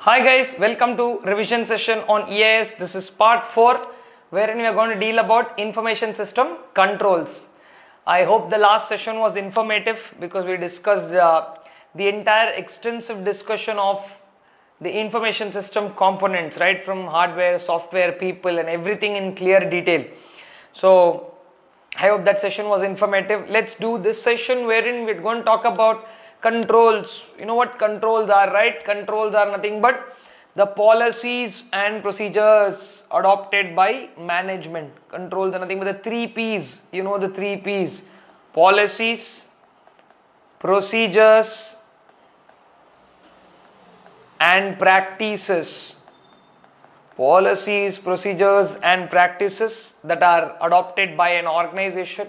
Hi guys, welcome to revision session on EIS. This is part 4 wherein we are going to deal about information system controls. I hope the last session was informative because we discussed the entire extensive discussion of the information system components, right, from hardware, software, people and everything in clear detail. So I hope that session was informative. Let's do this session wherein we're going to talk about controls. You know what controls are, right? Controls are nothing but the policies and procedures adopted by management. Controls are nothing but the 3 P's. You know the 3 P's. Policies, procedures and practices. Policies, procedures and practices that are adopted by an organization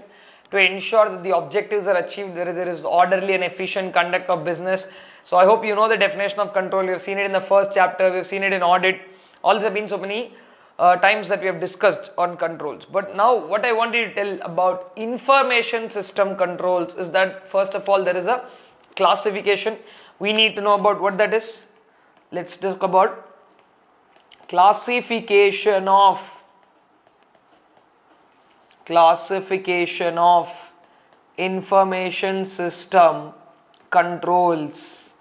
to ensure that the objectives are achieved, there is orderly and efficient conduct of business. So I hope you know the definition of control. We have seen it in the first chapter, we have seen it in audit. All these have been so many times that we have discussed on controls. But now what I wanted to tell about information system controls is that first of all there is a classification. We need to know about what that is. Let's talk about classification of information system controls.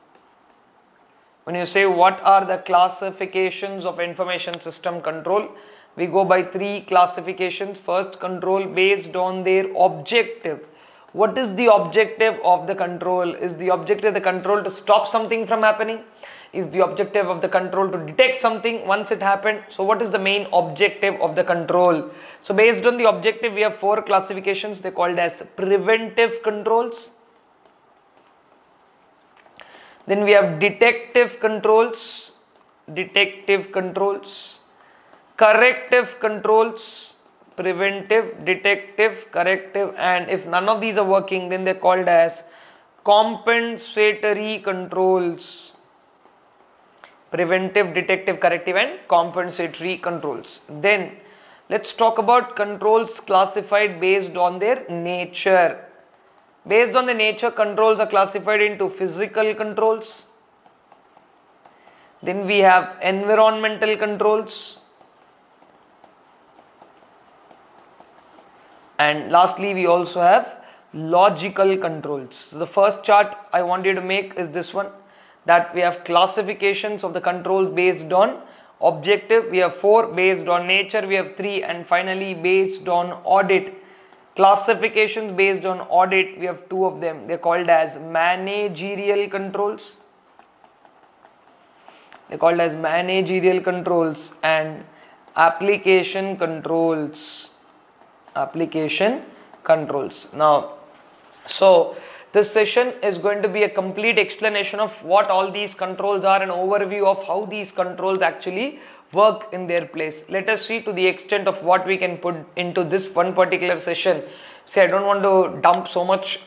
When you say what are the classifications of information system control, we go by 3 classifications. First, control based on their objective. What is the objective of the control? Is the objective of the control to stop something from happening? Is the objective of the control to detect something once it happened? So what is the main objective of the control? So based on the objective, we have 4 classifications. They're called as preventive controls. Then we have detective controls, corrective controls, preventive, detective, corrective, and if none of these are working, then they're called as compensatory controls. Preventive, detective, corrective and compensatory controls. Then let's talk about controls classified based on their nature. Based on the nature, controls are classified into physical controls. Then we have environmental controls. And lastly, we also have logical controls. So the first chart I want you to make is this one, that we have classifications of the controls based on objective. We have 4, based on nature we have 3, and finally based on audit. Classifications based on audit, we have 2 of them. They're called as managerial controls. They're called as managerial controls and application controls. Now, so this session is going to be a complete explanation of what all these controls are, an overview of how these controls actually work in their place. Let us see to the extent of what we can put into this one particular session. See, I don't want to dump so much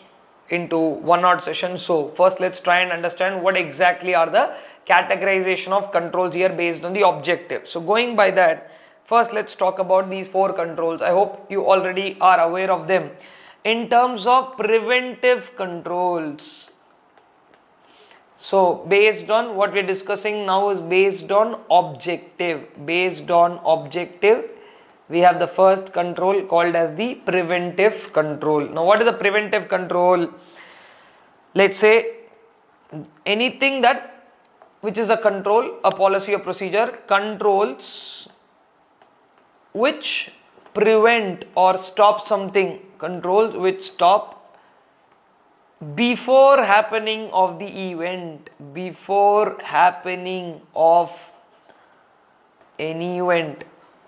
into one odd session. So first let's try and understand what exactly are the categorization of controls here based on the objective. So going by that, first let's talk about these 4 controls. I hope you already are aware of them. In terms of preventive controls, so based on what we're discussing now is based on objective. Based on objective, we have the first control called as the preventive control. Now what is the preventive control? Let's say anything that which is a control, a policy or procedure, controls which prevent or stop something, controls which stop before happening of the event, before happening of any event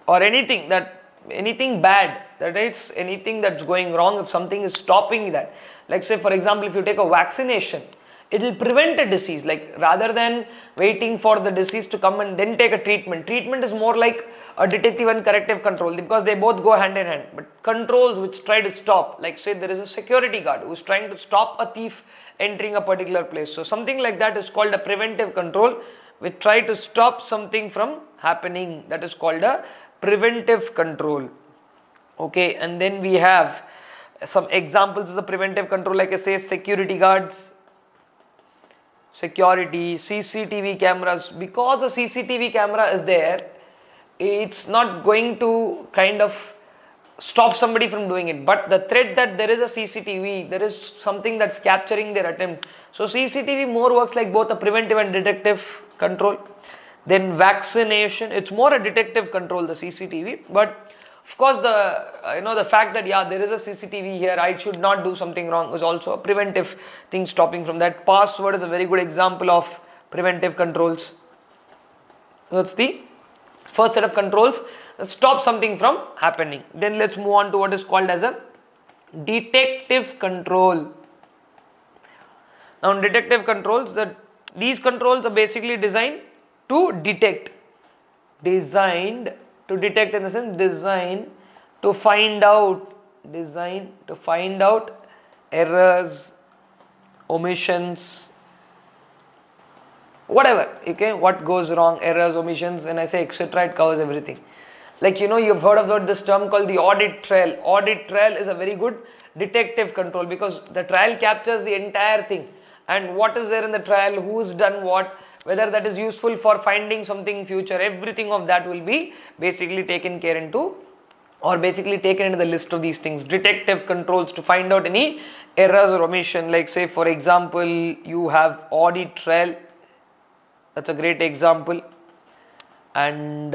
or anything bad, that is anything that's going wrong. If something is stopping that, like say for example, if you take a vaccination, it will prevent a disease. Like rather than waiting for the disease to come and then take a treatment is more like a detective and corrective control because they both go hand in hand. But controls which try to stop, like say there is a security guard who is trying to stop a thief entering a particular place, so something like that is called a preventive control, which try to stop something from happening. That is called a preventive control. Okay, and then we have some examples of the preventive control, like I say, security guards. security, CCTV cameras. Because the CCTV camera is there, it's not going to kind of stop somebody from doing it. But the threat that there is a CCTV, there is something that's capturing their attempt. So CCTV more works like both a preventive and detective control. Then vaccination, it's more a detective control, the CCTV. But of course, the fact that there is a CCTV here, I should not do something wrong, is also a preventive thing stopping from that. Password is a very good example of preventive controls. That's the first set of controls that stop something from happening. Then let's move on to what is called as a detective control. Now, in detective controls, these controls are basically designed to detect. Designed to detect in the sense design to find out. Design to find out errors, omissions, whatever, okay, what goes wrong, errors, omissions. When I say etc, it covers everything. Like, you've heard about this term called the audit trail. Audit trail is a very good detective control because the trail captures the entire thing and what is there in the trail, who's done what, whether that is useful for finding something in future. Everything of that will be basically taken care into, or basically taken into the list of these things. Detective controls to find out any errors or omission. Like, say for example, you have audit trail. That's a great example. And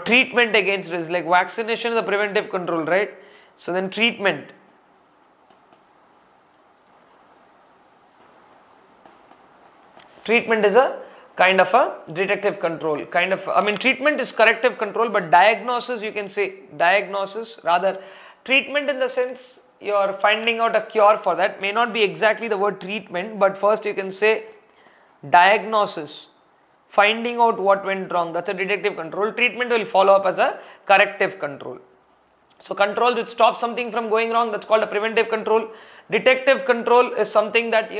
treatment against risk, like vaccination is a preventive control, right? So then treatment is a kind of a detective control, treatment is corrective control, but diagnosis, you can say diagnosis, rather treatment in the sense you're finding out a cure for that, may not be exactly the word treatment, but first you can say diagnosis, finding out what went wrong, that's a detective control. Treatment will follow up as a corrective control. So control which stops something from going wrong, that's called a preventive control. Detective control is something that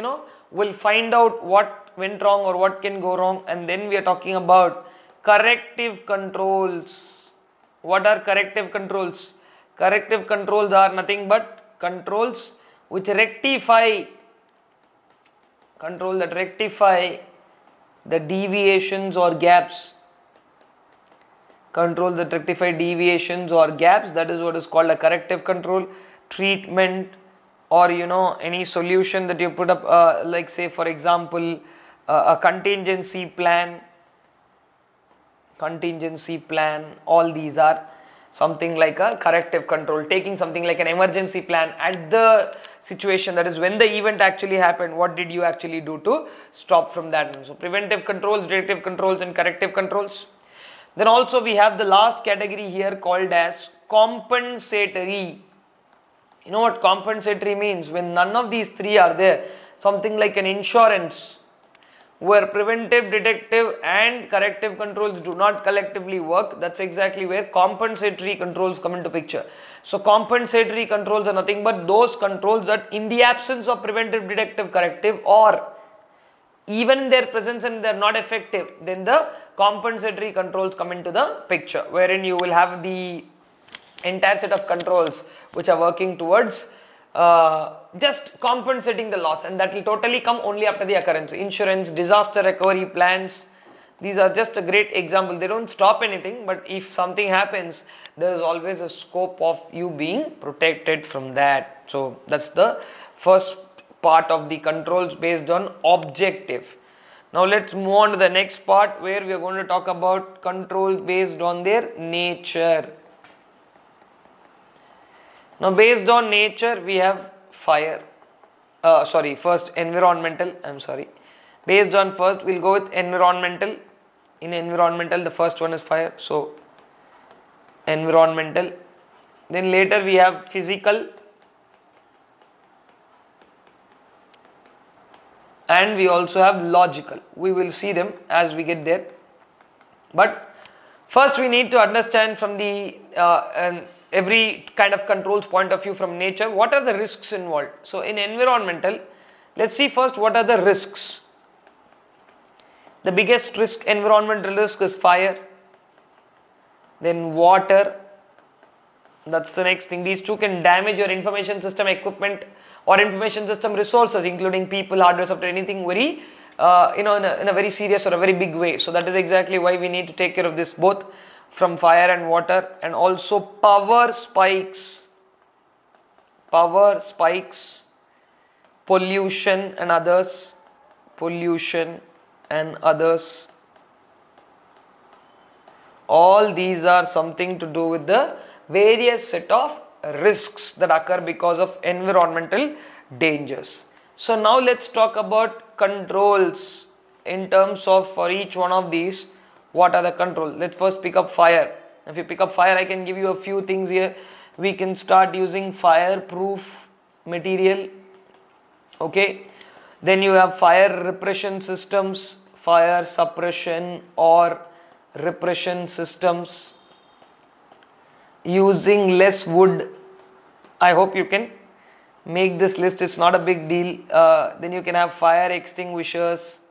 will find out what went wrong or what can go wrong, and then we are talking about corrective controls. What are corrective controls? Corrective controls are nothing but controls which rectify, the deviations or gaps. Controls that rectify deviations or gaps, that is what is called a corrective control. Treatment, or any solution that you put up, like say for example a contingency plan, all these are something like a corrective control. Taking something like an emergency plan at the situation, that is when the event actually happened, what did you actually do to stop from that. So preventive controls, detective controls and corrective controls. Then also we have the last category here called as compensatory. You know what compensatory means? When none of these three are there, something like an insurance, where preventive, detective and corrective controls do not collectively work, that's exactly where compensatory controls come into picture. So compensatory controls are nothing but those controls that in the absence of preventive, detective, corrective, or even their presence and they're not effective, then the compensatory controls come into the picture, wherein you will have the entire set of controls which are working towards just compensating the loss, and that will totally come only after the occurrence. Insurance, disaster recovery plans, these are just a great example. They don't stop anything, but if something happens, there is always a scope of you being protected from that. So that's the first part of the controls based on objective. Now let's move on to the next part, where we are going to talk about controls based on their nature. Now based on nature we have first environmental, based on first we'll go with environmental. In environmental the first one is fire, so environmental. Then later we have physical, and we also have logical. We will see them as we get there, but first we need to understand from the every kind of controls point of view from nature, what are the risks involved. So in environmental, let's see first what are the risks. The biggest risk, environmental risk, is fire, then water, that's the next thing. These two can damage your information system equipment or information system resources, including people, hardware, software, anything very in a very serious or a very big way. So that is exactly why we need to take care of this, both from fire and water, and also power spikes, pollution and others, pollution and others. All these are something to do with the various set of risks that occur because of environmental dangers. So now let's talk about controls in terms of, for each one of these, what are the controls. Let's first pick up fire. If you pick up fire, I can give you a few things here. We can start using fireproof material. Okay, then you have fire repression systems, fire suppression or repression systems, using less wood. I hope you can make this list, it's not a big deal. Then you can have fire extinguishers,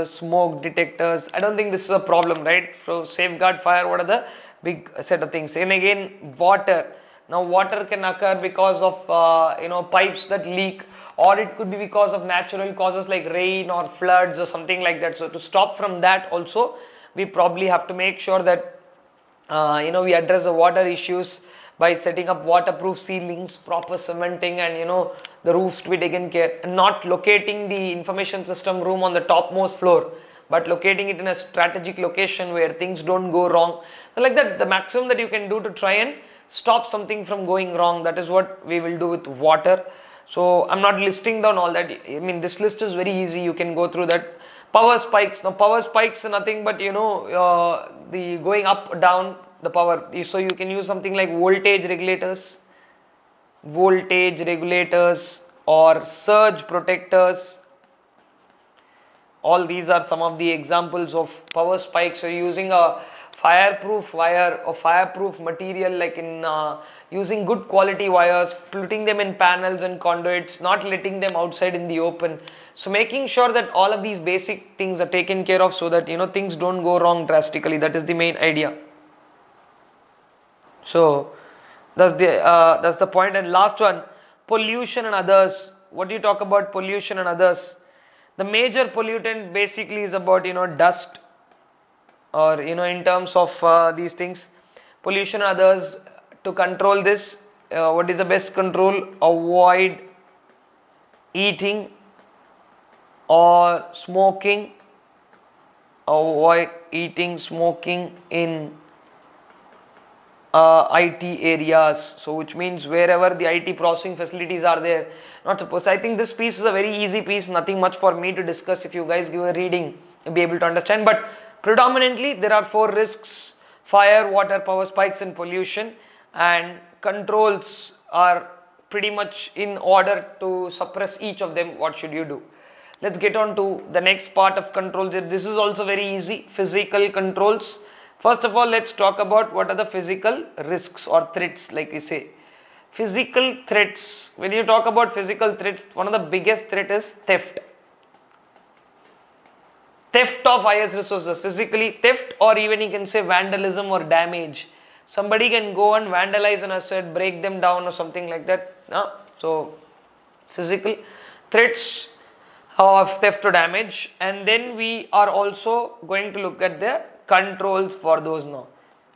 smoke detectors. I don't think this is a problem, right? So safeguard fire, what are the big set of things? And again, water. Now water can occur because of pipes that leak, or it could be because of natural causes like rain or floods or something like that. So to stop from that also, we probably have to make sure that we address the water issues by setting up waterproof ceilings, proper cementing, and the roofs to be taken care, and not locating the information system room on the topmost floor, but locating it in a strategic location where things don't go wrong. So like that, the maximum that you can do to try and stop something from going wrong, that is what we will do with water. So I'm not listing down all that. I mean, this list is very easy, you can go through that. Power spikes. Now power spikes are nothing but the going up down the power. So you can use something like voltage regulators or surge protectors. All these are some of the examples of power spikes. So using a fireproof wire or fireproof material, like in using good quality wires, putting them in panels and conduits, not letting them outside in the open. So making sure that all of these basic things are taken care of, so that things don't go wrong drastically. That is the main idea. So that's the point. And last one, pollution and others. What do you talk about pollution and others? The major pollutant basically is about dust, or in terms of these things, pollution and others. To control this, what is the best control? Avoid eating or smoking. Avoid eating, smoking in IT areas. So which means wherever the IT processing facilities are there, not supposed. I think this piece is a very easy piece, nothing much for me to discuss. If you guys give a reading, you'll be able to understand. But predominantly there are 4 risks: fire, water, power spikes and pollution. And controls are pretty much in order to suppress each of them. What should you do? Let's get on to the next part of controls. This is also very easy. Physical controls. First of all, let's talk about what are the physical risks or threats, like we say. Physical threats. When you talk about physical threats, one of the biggest threat is theft. Theft of IS resources, physically theft, or even you can say vandalism or damage. Somebody can go and vandalize an asset, break them down or something like that. So physical threats of theft or damage. And then we are also going to look at the controls for those now.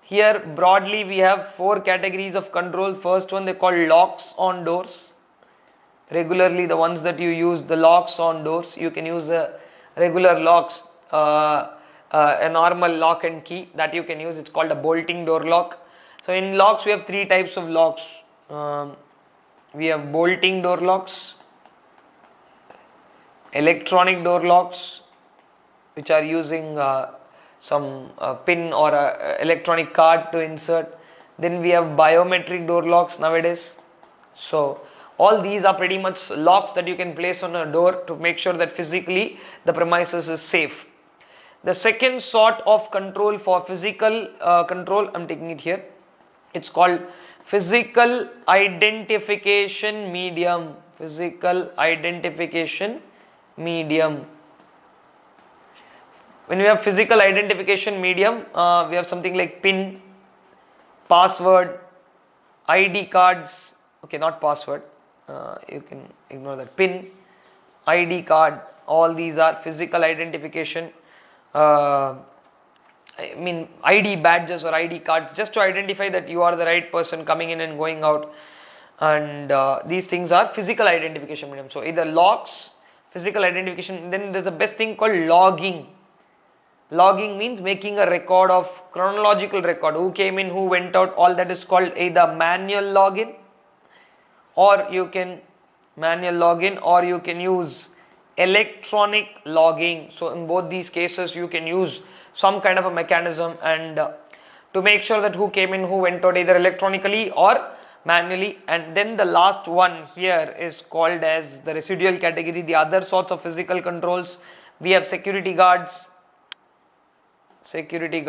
Here broadly we have 4 categories of control. First one they call locks on doors. Regularly the ones that you use, the locks on doors, you can use the regular locks, a normal lock and key that you can use. It's called a bolting door lock. So in locks we have 3 types of locks. We have bolting door locks, electronic door locks, which are using some pin or a electronic card to insert. Then we have biometric door locks nowadays. So all these are pretty much locks that you can place on a door to make sure that physically the premises is safe. The second sort of control for physical control, I'm taking it here, it's called physical identification medium. Physical identification medium. When we have physical identification medium, we have something like PIN, password, ID cards. Okay, not password. You can ignore that. PIN, ID card, all these are physical identification. Uh, I mean ID badges or ID cards, just to identify that you are the right person coming in and going out. And these things are physical identification medium. So either logs, physical identification, then there's a best thing called logging. Logging means making a record of chronological record, who came in, who went out, all that is called either manual login, or you can use electronic logging. So in both these cases you can use some kind of a mechanism and to make sure that who came in, who went out, either electronically or manually. And then the last one here is called as the residual category, the other sorts of physical controls. We have security guards, CCTV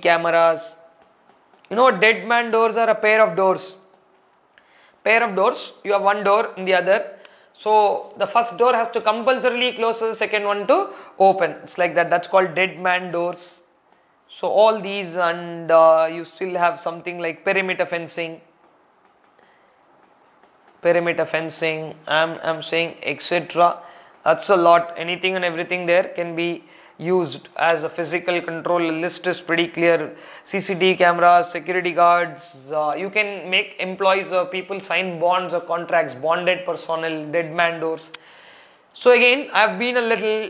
cameras. You know, dead man doors are a pair of doors. You have one door in the other. So the first door has to compulsorily close the second one to open. It's like that. That's called dead man doors. So all these, and you still have something like perimeter fencing. I'm saying etc. That's a lot. Anything and everything there can be used as a physical control. List is pretty clear. CCTV cameras, security guards, you can make employees or people sign bonds or contracts, bonded personnel, dead man doors. So again, I've been a little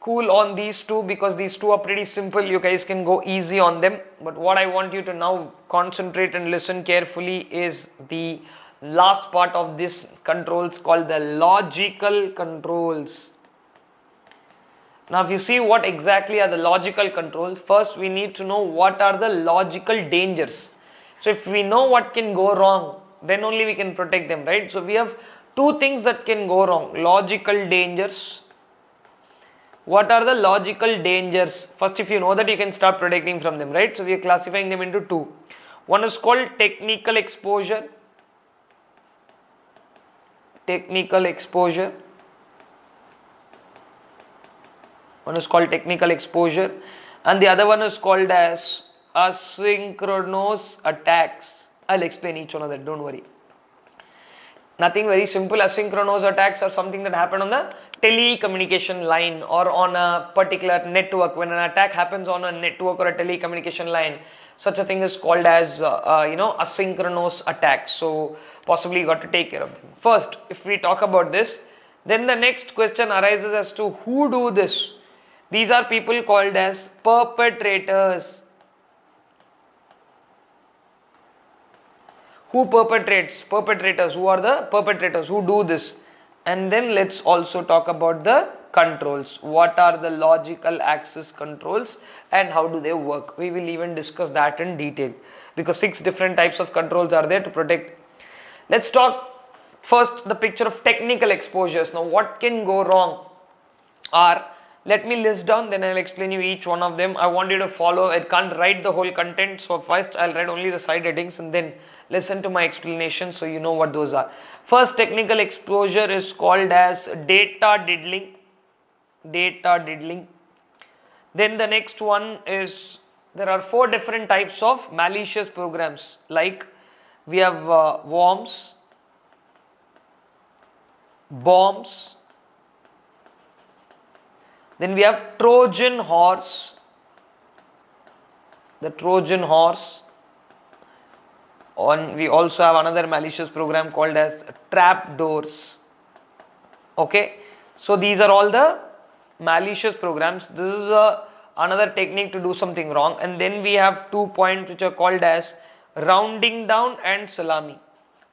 cool on these two because these two are pretty simple. You guys can go easy on them. But what I want you to now concentrate and listen carefully is the last part of this controls called the logical controls. Now if you see what exactly are the logical controls, first we need to know what are the logical dangers. So if we know what can go wrong, then only we can protect them, right? So we have two things that can go wrong. Logical dangers. What are the logical dangers? First, if you know that, you can start protecting from them, right? So we are classifying them into two. One is called technical exposure. One is called technical exposure, and the other one is called as asynchronous attacks. I'll explain each one of them, don't worry. Nothing very simple. Asynchronous attacks are something that happen on the telecommunication line or on a particular network. When an attack happens on a network or a telecommunication line, such a thing is called as asynchronous attacks. So possibly you got to take care of them. First, if we talk about this, then the next question arises as to who do this. These are people called as perpetrators. Who perpetrates? Perpetrators. Who are the perpetrators? Who do this? And then let's also talk about the controls. What are the logical access controls and how do they work? We will even discuss that in detail because 6 different types of controls are there to protect. Let's talk first the picture of technical exposures. Now what can go wrong are, let me list down, then I'll explain you each one of them. I want you to follow. I can't write the whole content, so first I'll write only the side headings and then listen to my explanation so you know what those are. First technical exposure is called as data diddling. Then the next one is, there are 4 different types of malicious programs, like we have worms, bombs, then we have Trojan horse, the Trojan horse. We also have another malicious program called as trap doors. Okay, so these are all the malicious programs. This is another technique to do something wrong. And then we have 2 points which are called as rounding down and salami.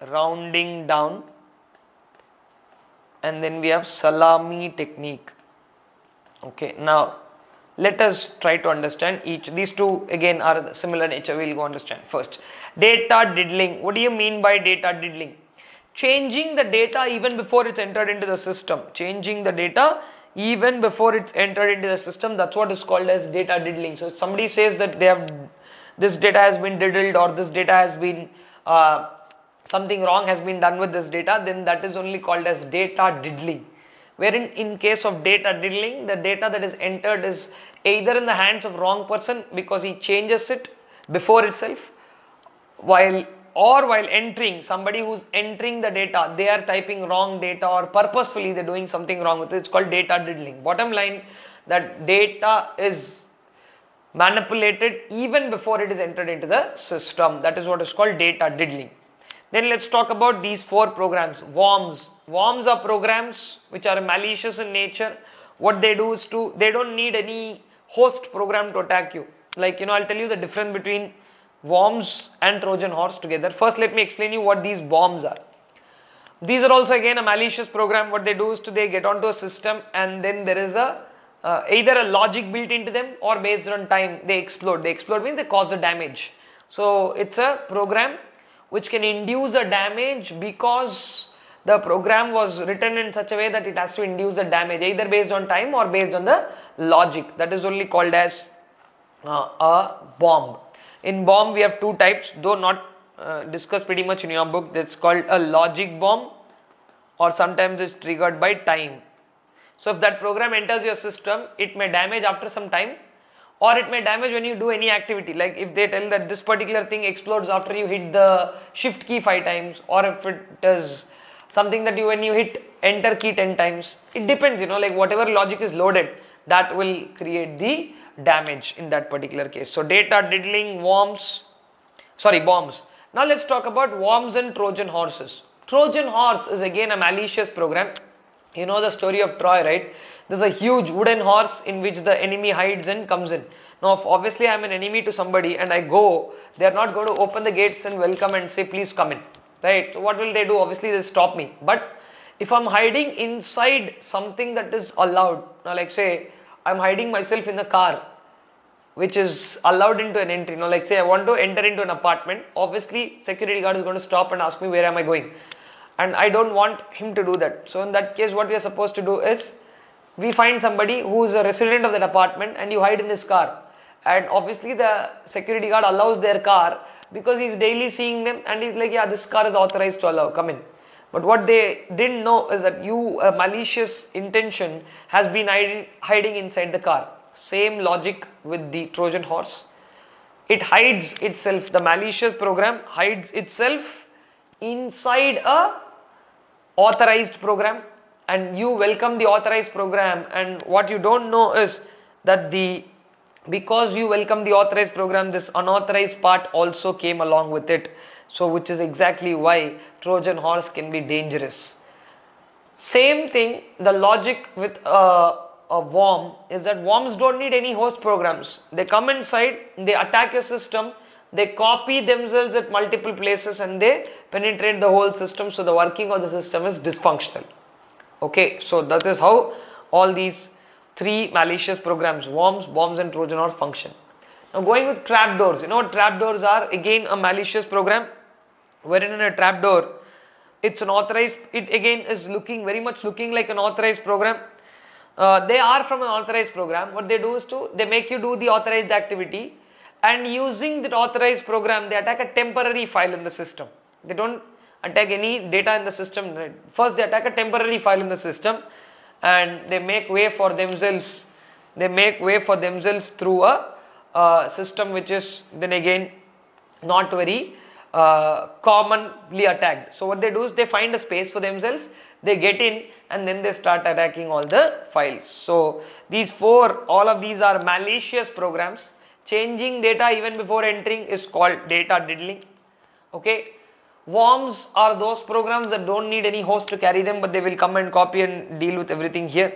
Rounding down, and then we have salami technique. Okay, now let us try to understand each. These two again are similar nature. We'll go understand. First, data diddling. What do you mean by data diddling? Changing the data even before it's entered into the system. Changing the data even before it's entered into the system. That's what is called as data diddling. So if somebody says that they have, this data has been diddled, or this data has been something wrong has been done with this data, then that is only called as data diddling. Wherein in case of data diddling, the data that is entered is either in the hands of wrong person because he changes it before itself, while or while entering, somebody who's entering the data, they are typing wrong data or purposefully they're doing something wrong with it. It's called data diddling. Bottom line, that data is manipulated even before it is entered into the system. That is what is called data diddling. Then let's talk about these four programs. Worms. Worms are programs which are malicious in nature. What they do is they don't need any host program to attack you. Like, I'll tell you the difference between worms and Trojan horse together. First, let me explain you what these bombs are. These are also again a malicious program. What they do is they get onto a system and then there is either a logic built into them or based on time they explode. They explode means they cause a damage. So it's a program which can induce a damage because the program was written in such a way that it has to induce a damage either based on time or based on the logic. That is only called as a bomb. In bomb we have two types, though not discussed pretty much in your book. That's called a logic bomb, or sometimes it's triggered by time. So if that program enters your system, it may damage after some time, or it may damage when you do any activity. Like if they tell that this particular thing explodes after you hit the shift key 5 times, or if it is something that when you hit enter key 10 times. It depends, like whatever logic is loaded, that will create the damage in that particular case. So data diddling, bombs. Now let's talk about worms and Trojan horses. Trojan horse is again a malicious program. You know the story of Troy, right? There's a huge wooden horse in which the enemy hides and comes in. Now, if obviously I'm an enemy to somebody and I go, they're not going to open the gates and welcome and say, please come in, right? So what will they do? Obviously, they stop me. But if I'm hiding inside something that is allowed, now like say, I'm hiding myself in a car, which is allowed into an entry. Now, like say I want to enter into an apartment, obviously security guard is going to stop and ask me where am I going, and I don't want him to do that. So in that case, what we are supposed to do is we find somebody who is a resident of that apartment and you hide in his car, and obviously the security guard allows their car because he's daily seeing them and he's like, yeah, this car is authorized to allow, come in. But what they didn't know is that a malicious intention has been hiding inside the car. Same logic with the Trojan horse. It hides itself, the malicious program hides itself inside a authorized program, and you welcome the authorized program, and what you don't know is that because you welcome the authorized program, this unauthorized part also came along with it. So which is exactly why Trojan horse can be dangerous. Same thing, the logic with a worm is that worms don't need any host programs. They come inside, they attack your system, they copy themselves at multiple places and they penetrate the whole system, so the working of the system is dysfunctional. Okay, so that is how all these three malicious programs, worms, bombs and Trojan horse function. Now going with trapdoors, trapdoors are again a malicious program, wherein in a trapdoor, it's an authorized, it again is very much looking like an authorized program. They are from an authorized program. What they do is they make you do the authorized activity, and using that authorized program, they attack a temporary file in the system. They don't attack any data in the system. First, they attack a temporary file in the system, and they make way for themselves. They make way for themselves through a system which is then again not very commonly attacked. So what they do is they find a space for themselves, they get in, and then they start attacking all the files. So all of these are malicious programs. Changing data even before entering is called data diddling. Okay. Worms are those programs that don't need any host to carry them, but they will come and copy and deal with everything here.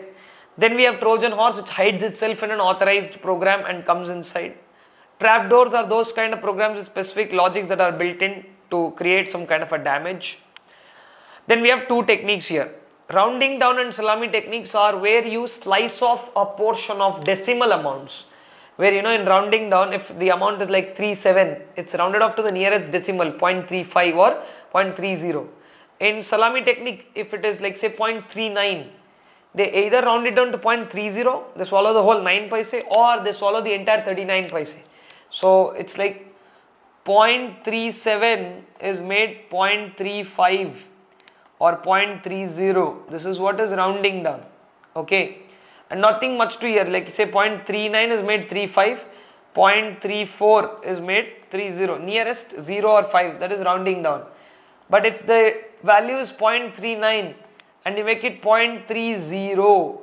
Then we have Trojan horse, which hides itself in an authorized program and comes inside. Trapdoors are those kind of programs with specific logics that are built in to create some kind of a damage. Then we have two techniques here. Rounding down and salami techniques are where you slice off a portion of decimal amounts. Where in rounding down, if the amount is like 37, it's rounded off to the nearest decimal, 0.35 or 0.30. In salami technique, if it is like say 0.39, they either round it down to 0.30, they swallow the whole 9 paise, or they swallow the entire 39 paise. So it's like 0.37 is made 0.35 or 0.30. This is what is rounding down. Okay. And nothing much to here, like say 0.39 is made 35, 0.34 is made 0.30, nearest 0 or 5, that is rounding down. But if the value is 0.39 and you make it 0.30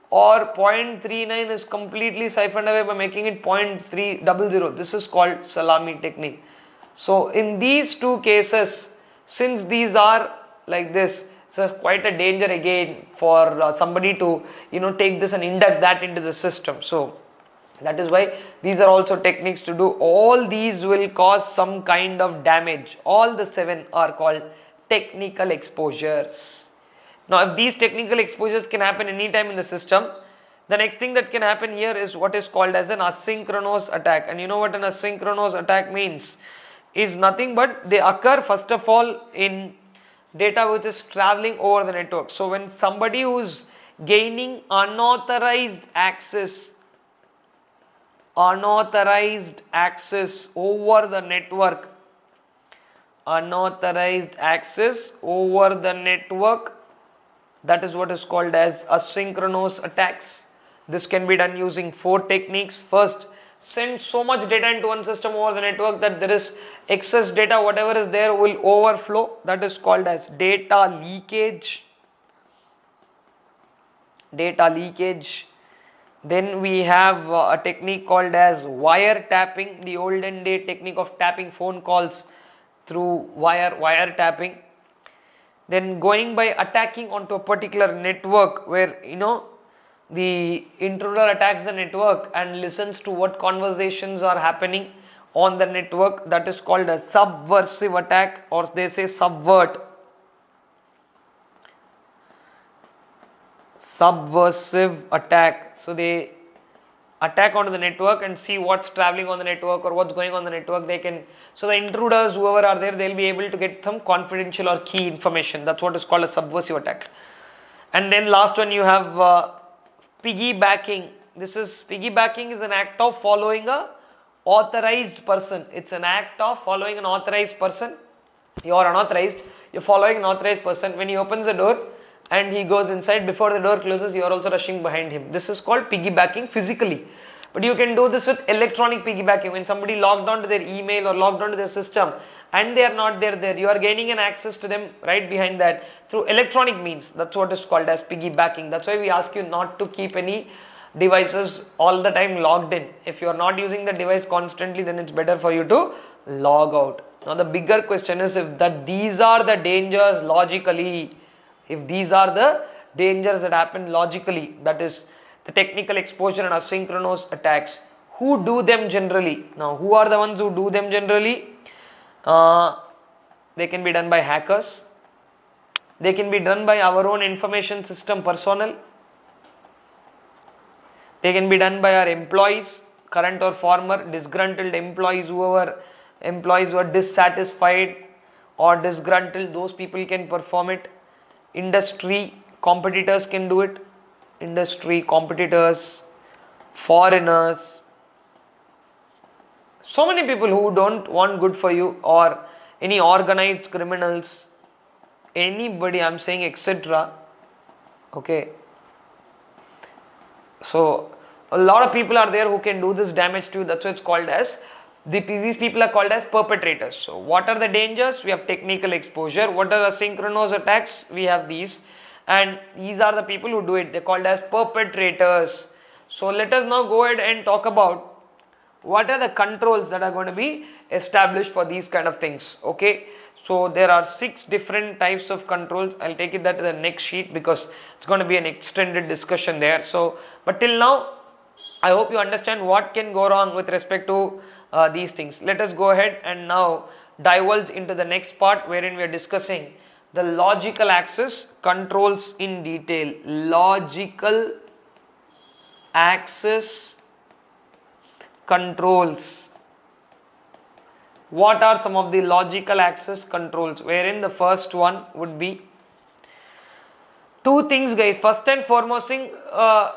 or 0.39 is completely siphoned away by making it 0.300, this is called salami technique. So in these two cases, since these are like this, so it's quite a danger again for somebody to take this and induct that into the system. So that is why these are also techniques to do. All these will cause some kind of damage. All the 7 are called technical exposures. Now if these technical exposures can happen anytime in the system, the next thing that can happen here is what is called as an asynchronous attack. And you know what an asynchronous attack means? Is nothing but they occur first of all in data which is traveling over the network. So when somebody who is gaining unauthorized access over the network, that is what is called as asynchronous attacks. This can be done using 4 techniques. First, send so much data into one system over the network that there is excess data, whatever is there will overflow. That is called as data leakage. Then we have a technique called as wire tapping, the olden day technique of tapping phone calls through wire tapping. Then going by attacking onto a particular network where the intruder attacks the network and listens to what conversations are happening on the network, that is called a subversive attack, or they say subversive attack. So they attack onto the network and see what's traveling on the network or what's going on the network. So the intruders, whoever are there, they'll be able to get some confidential or key information. That's what is called a subversive attack. And then last one you have piggybacking. Piggybacking is an act of following a authorized person. It's an act of following an authorized person. You are unauthorized, you're following an authorized person. When he opens the door and he goes inside, before the door closes, you are also rushing behind him. This is called piggybacking physically. But you can do this with electronic piggybacking. When somebody logged on to their email or logged on to their system and they are not there, you are gaining an access to them right behind that through electronic means. That's what is called as piggybacking. That's why we ask you not to keep any devices all the time logged in. If you are not using the device constantly, then it's better for you to log out. Now the bigger question is if these are the dangers logically, if these are the dangers that happen logically, that is the technical exposure and asynchronous attacks, who do them generally? Now who are the ones who do them generally? They can be done by hackers, they can be done by our own information system personnel, they can be done by our employees, current or former, disgruntled employees, who are dissatisfied or disgruntled, those people can perform it. Industry competitors can do it. Industry competitors, foreigners, so many people who don't want good for you, or any organized criminals, anybody, I'm saying, etc. Okay. So a lot of people are there who can do this damage to you. That's why it's called as these people are called as perpetrators. So what are the dangers? We have technical exposure. What are asynchronous attacks? We have these, and these are the people who do it. They're called as perpetrators. So let us now go ahead and talk about what are the controls that are going to be established for these kind of things. Okay, so there are 6 different types of controls. I'll take it that to the next sheet because it's going to be an extended discussion there. So but till now I hope you understand what can go wrong with respect to these things. Let us go ahead and now divulge into the next part wherein we are discussing the logical access controls in detail. Logical access controls. What are some of the logical access controls? Wherein the first one would be 2 things, guys. First and foremost thing,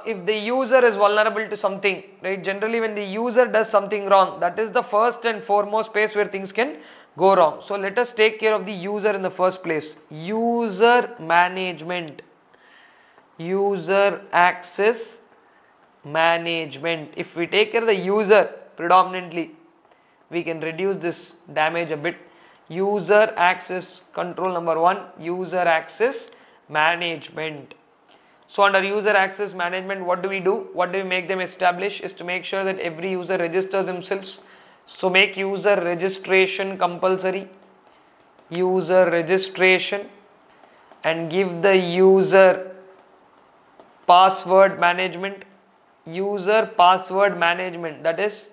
if the user is vulnerable to something, right? Generally when the user does something wrong, that is the first and foremost place where things can go wrong. So let us take care of the user in the first place. User management, user access management. If we take care of the user predominantly, we can reduce this damage a bit. User access control number 1, user access management. So under user access management, what do we do? What do we make them establish is to make sure that every user registers themselves. So make user registration compulsory, user registration, and give the user password management, user password management. That is,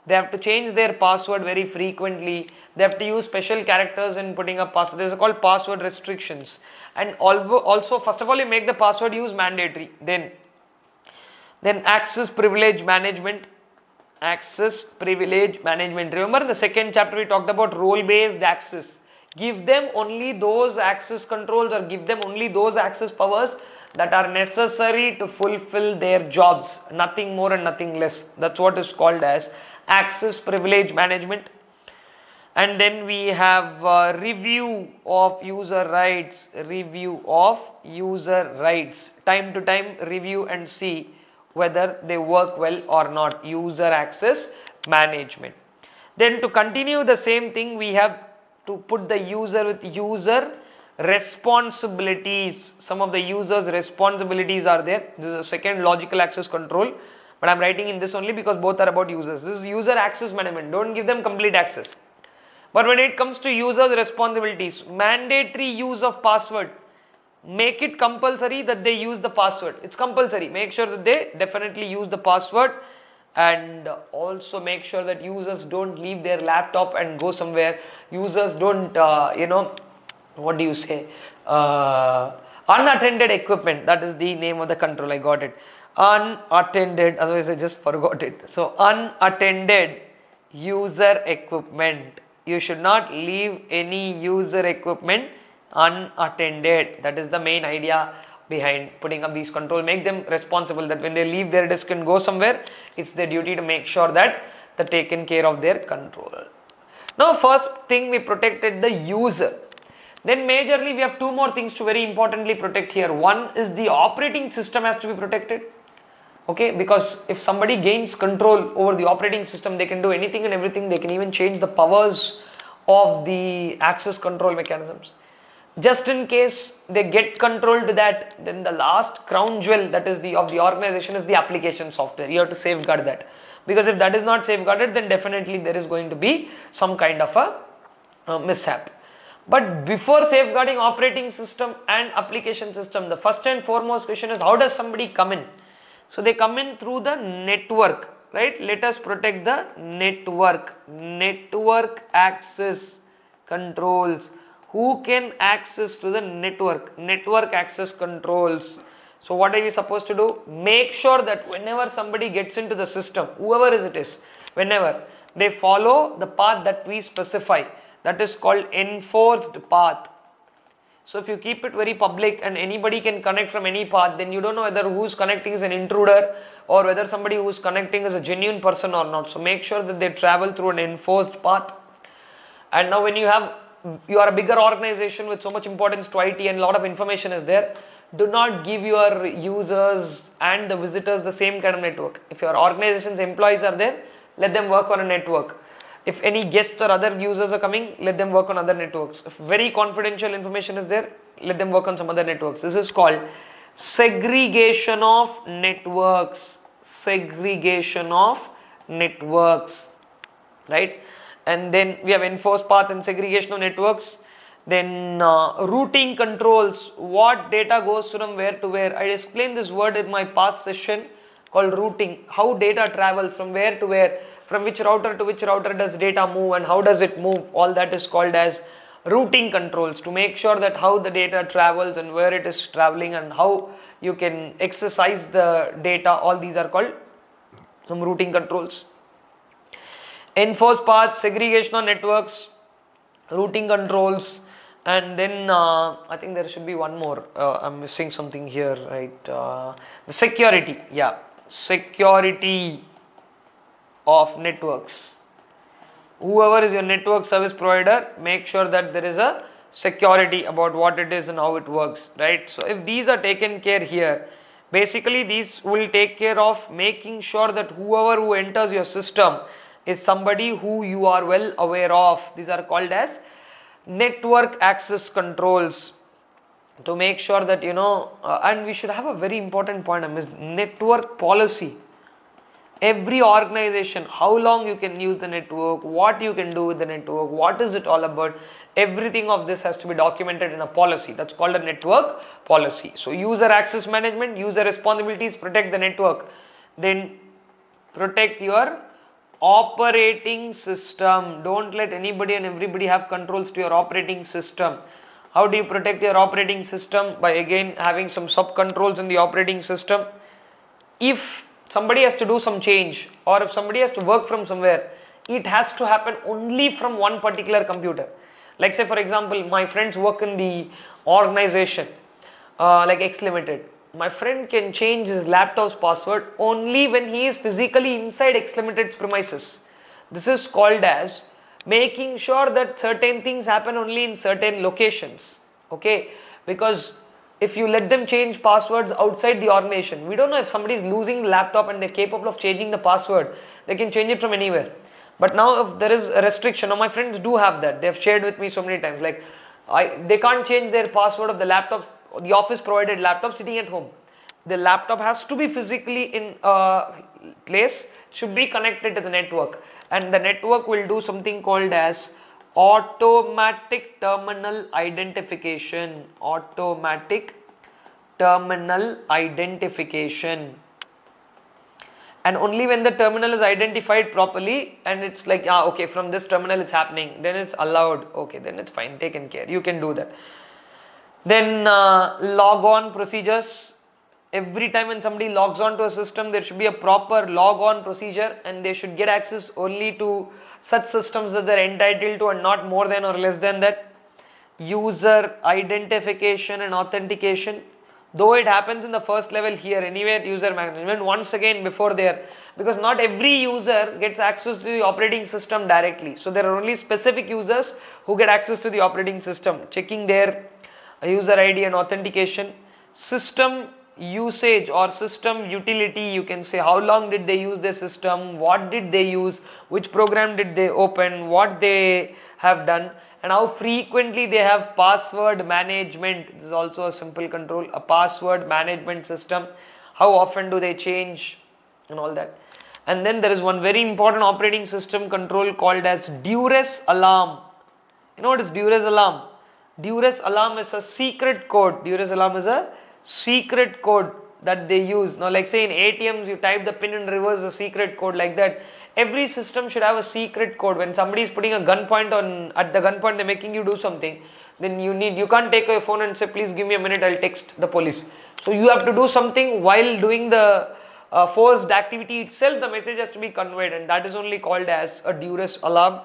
they have to change their password very frequently. They have to use special characters in putting up password. These are called password restrictions. And also, first of all, you make the password use mandatory. Then access privilege management. Access privilege management. Remember in the second chapter we talked about role based access. Give them only those access controls or give them only those access powers that are necessary to fulfill their jobs. Nothing more and nothing less. That's what is called as access privilege management. And then we have review of user rights, time to time review and see whether they work well or not, user access management. Then to continue the same thing, we have to put the user with user responsibilities. Some of the users responsibilities are there. This is a second logical access control, but I'm writing in this only because both are about users. This is user access management. Don't give them complete access. But when it comes to users responsibilities, mandatory use of password, make it compulsory that they use the password. It's compulsory. Make sure that they definitely use the password, and also make sure that users don't leave their laptop and go somewhere. Users don't, what do you say? Unattended equipment. That is the name of the control. I got it. Unattended. Otherwise, I just forgot it. So, unattended user equipment. You should not leave any user equipment unattended. That is the main idea behind putting up these controls. Make them responsible that when they leave their desk and go somewhere, it's their duty to make sure that they're taken care of their control. Now, first thing we protected the user. Then majorly we have two more things to very importantly protect here. One is the operating system has to be protected. Okay, because if somebody gains control over the operating system, they can do anything and everything. They can even change the powers of the access control mechanisms. Just in case they get control to that, then the last crown jewel that is of the organization is the application software. You have to safeguard that, because if that is not safeguarded, then definitely there is going to be some kind of a mishap. But before safeguarding operating system and application system, the first and foremost question is, how does somebody come in? So they come in through the network, right? Let us protect the network access controls. Who can access to the network? Network access controls. So what are we supposed to do? Make sure that whenever somebody gets into the system, whoever it is, whenever they follow the path that we specify, that is called enforced path. So if you keep it very public and anybody can connect from any path, then you don't know whether who's connecting is an intruder or whether somebody who's connecting is a genuine person or not. So make sure that they travel through an enforced path. And now when you are a bigger organization with so much importance to IT and a lot of information is there, do not give your users and the visitors the same kind of network. If your organization's employees are there, let them work on a network. If any guests or other users are coming, let them work on other networks. If very confidential information is there, let them work on some other networks. This is called segregation of networks. Segregation of networks, right? And then we have enforced path and segregation of networks. Then routing controls, what data goes from where to where. I explained this word in my past session called routing. How data travels from where to where, from which router to which router does data move and how does it move. All that is called as routing controls, to make sure that how the data travels and where it is traveling and how you can exercise the data. All these are called some routing controls. Enforced paths, segregation of networks, routing controls, and then I think there should be one more. I'm missing something here, right? The security, yeah, security of networks. Whoever is your network service provider, make sure that there is a security about what it is and how it works, right? So if these are taken care here, basically these will take care of making sure that whoever who enters your system, is somebody who you are well aware of. These are called as network access controls, to make sure that and we should have a very important point, is network policy. Every organization, how long you can use the network, what you can do with the network, what is it all about, everything of this has to be documented in a policy. That's called a network policy. So user access management, user responsibilities, protect the network. Then protect your operating system. Don't let anybody and everybody have controls to your operating system. How do you protect your operating system? By again having some sub controls in the operating system. If somebody has to do some change, or if somebody has to work from somewhere, it has to happen only from one particular computer. Like say for example, my friends work in the organization like X Limited. My friend can change his laptop's password only when he is physically inside X Limited's premises. This is called as making sure that certain things happen only in certain locations. Okay, because if you let them change passwords outside the organization, we don't know if somebody is losing the laptop and they're capable of changing the password. They can change it from anywhere. But now if there is a restriction, now my friends do have that. They have shared with me so many times. Like they can't change their password of the laptop, the office provided laptop sitting at home. The laptop has to be physically in a place, should be connected to the network, and the network will do something called as automatic terminal identification. Automatic terminal identification. And only when the terminal is identified properly and it's like, okay, from this terminal it's happening, then it's allowed. Okay, then it's fine, taken care, you can do that. Then log on procedures. Every time when somebody logs on to a system, there should be a proper log on procedure, and they should get access only to such systems that they're entitled to and not more than or less than that. User identification and authentication. Though it happens in the first level here, anywhere user management, once again before there, because not every user gets access to the operating system directly. So there are only specific users who get access to the operating system. Checking their user ID and authentication. System usage or system utility, you can say how long did they use their system, what did they use, which program did they open, what they have done, and how frequently they have password management. This is also a simple control, a password management system. How often do they change and all that. And then there is one very important operating system control called as duress alarm. You know what is duress alarm? Duress alarm is a secret code. Duress alarm is a secret code that they use. Now like say in ATMs you type the pin and reverse the secret code, like that. Every system should have a secret code. When somebody is putting a gunpoint on, at the gunpoint they're making you do something, then you can't take your phone and say please give me a minute, I'll text the police. So you have to do something while doing the forced activity itself, the message has to be conveyed, and that is only called as a duress alarm.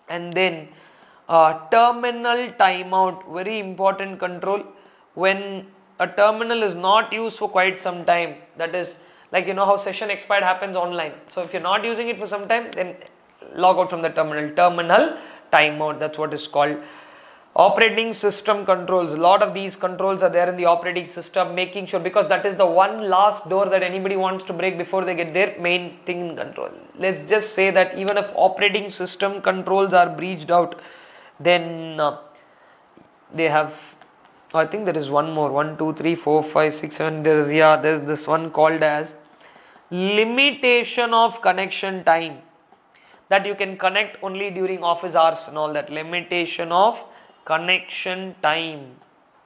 And then terminal timeout, very important control. When a terminal is not used for quite some time, that is like how session expired happens online. So if you're not using it for some time, then log out from the terminal. Terminal timeout, that's what is called. Operating system controls, a lot of these controls are there in the operating system, making sure, because that is the one last door that anybody wants to break before they get their main thing in control. Let's just say that even if operating system controls are breached out, then they have, I think there is one more, 1 2 3 4 5 6 7, there's this one called as limitation of connection time, that you can connect only during office hours and all that. Limitation of connection time,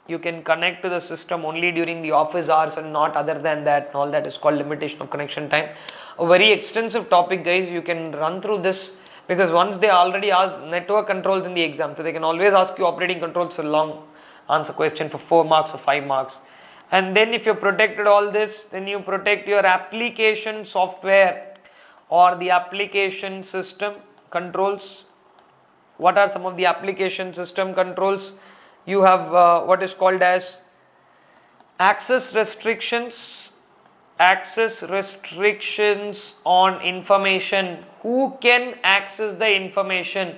you can connect to the system only during the office hours and not other than that, and all that is called limitation of connection time. A very extensive topic, guys. You can run through this, because once they already asked network controls in the exam, so they can always ask you operating controls, so long answer question for 4 marks or 5 marks. And then if you protected all this, then you protect your application software or the application system controls. What are some of the application system controls? You have what is called as access restrictions. Access restrictions on information. Who can access the information?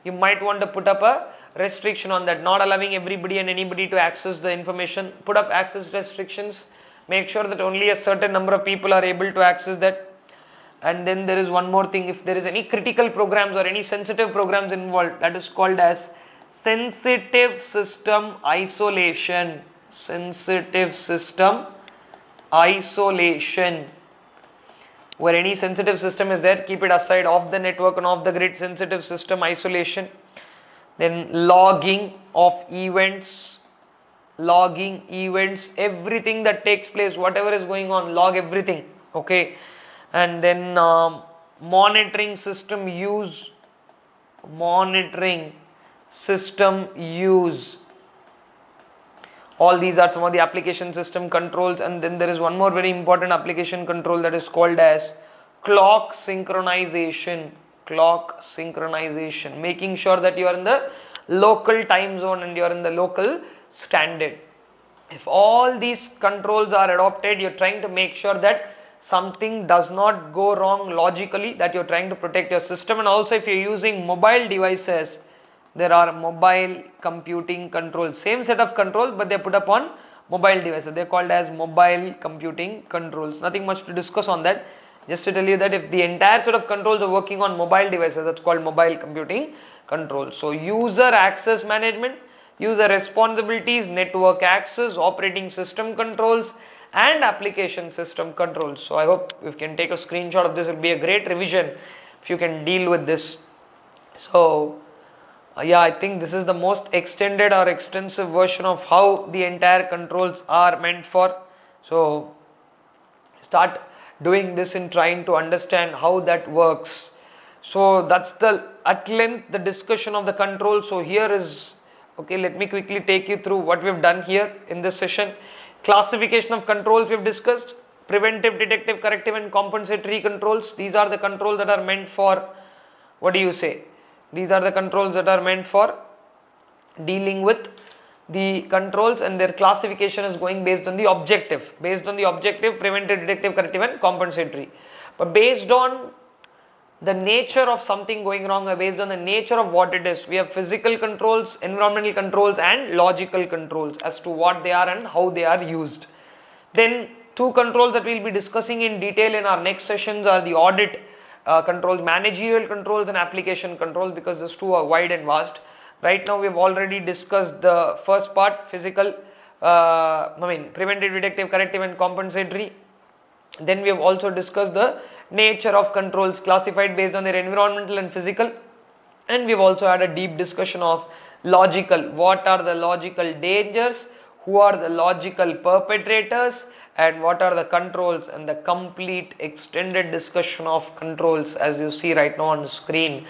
You might want to put up a restriction on that, not allowing everybody and anybody to access the information. Put up access restrictions. Make sure that only a certain number of people are able to access that. And then there is one more thing, if there is any critical programs or any sensitive programs involved, that is called as sensitive system isolation. Sensitive system isolation. Where any sensitive system is there, keep it aside, off the network and off the grid. Sensitive system isolation. Then logging of events, everything that takes place, whatever is going on, log everything. Okay. And then monitoring system use, all these are some of the application system controls. And then there is one more very important application control, that is called as clock synchronization. Making sure that you are in the local time zone and you are in the local standard. If all these controls are adopted, you're trying to make sure that something does not go wrong logically, that you're trying to protect your system. And also, if you're using mobile devices, there are mobile computing controls, same set of controls, but they're put upon mobile devices. They're called as mobile computing controls. Nothing much to discuss on that. Just to tell you that if the entire set of controls are working on mobile devices, that's called mobile computing controls. So user access management, user responsibilities, network access, operating system controls, and application system controls. So I hope you can take a screenshot of this. It will be a great revision if you can deal with this. So yeah, I think this is the most extended or extensive version of how the entire controls are meant for. So start doing this in trying to understand how that works. So that's the at length the discussion of the control. So here is, okay, let me quickly take you through what we've done here in this session. Classification of controls we've discussed, preventive, detective, corrective and compensatory controls. These are the controls that are meant for, what do you say? These are the controls that are meant for dealing with the controls, and their classification is going based on the objective. Preventive, detective, corrective and compensatory. But based on the nature of something going wrong, or based on the nature of what it is, we have physical controls, environmental controls and logical controls as to what they are and how they are used. Then two controls that we will be discussing in detail in our next sessions are the audit controls, managerial controls and application controls, because these two are wide and vast. Right now we have already discussed the first part, physical, preventive, detective, corrective and compensatory. Then we have also discussed the nature of controls classified based on their environmental and physical. And we have also had a deep discussion of logical. What are the logical dangers? Who are the logical perpetrators? And what are the controls? And the complete extended discussion of controls, as you see right now on the screen,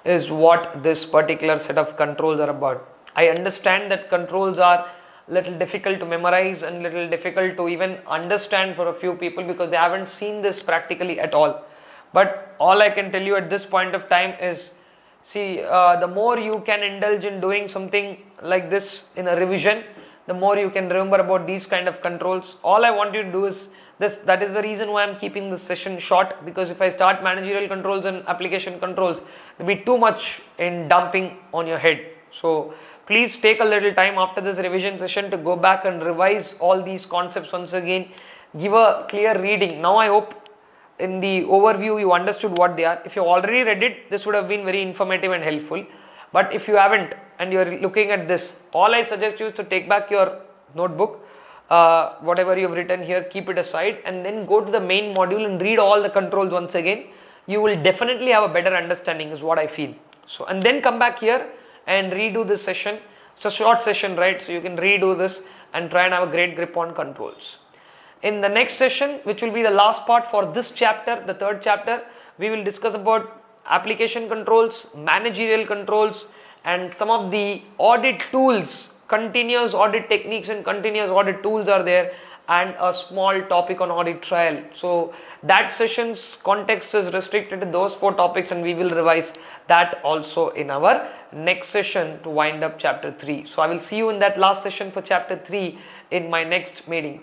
is what this particular set of controls are about. I understand that controls are little difficult to memorize and little difficult to even understand for a few people, because they haven't seen this practically at all. But all I can tell you at this point of time is, see, the more you can indulge in doing something like this in a revision, the more you can remember about these kind of controls. All I want you to do is this. That is the reason why I'm keeping this session short, because if I start managerial controls and application controls, there will be too much in dumping on your head. So please take a little time after this revision session to go back and revise all these concepts once again. Give a clear reading. Now I hope in the overview you understood what they are. If you already read it, this would have been very informative and helpful. But if you haven't and you're looking at this, all I suggest you is to take back your notebook, whatever you've written here, keep it aside, and then go to the main module and read all the controls once again. You will definitely have a better understanding, is what I feel. So, and then come back here and redo this session. It's a short session, right? So you can redo this and try and have a great grip on controls. In the next session, which will be the last part for this chapter, the third chapter, we will discuss about application controls, managerial controls, and some of the audit tools. Continuous audit techniques and continuous audit tools are there, and a small topic on audit trail. So that session's context is restricted to those 4 topics, and we will revise that also in our next session to wind up chapter 3. So I will see you in that last session for chapter 3 in my next meeting.